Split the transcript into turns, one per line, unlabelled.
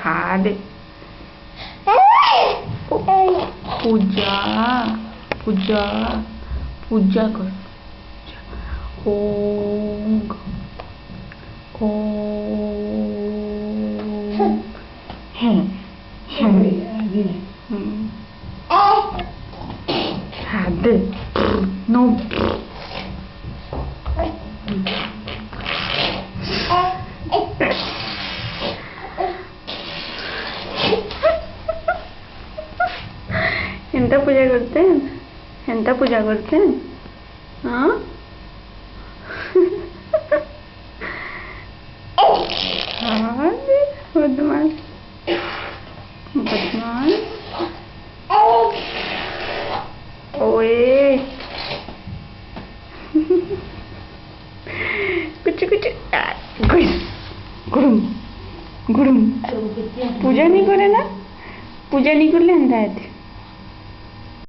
हाँ दे पूजा पूजा पूजा कर ओम ओम हाँ दे नो एंता पूजा करते हैं, एंता पूजा करते हैं, हाँ हाँ बदमाश बदमाश ओए कुछ कुछ गुड़ुम गुड़ुम पूजा नहीं करे ना पूजा नहीं कर ले अंधा है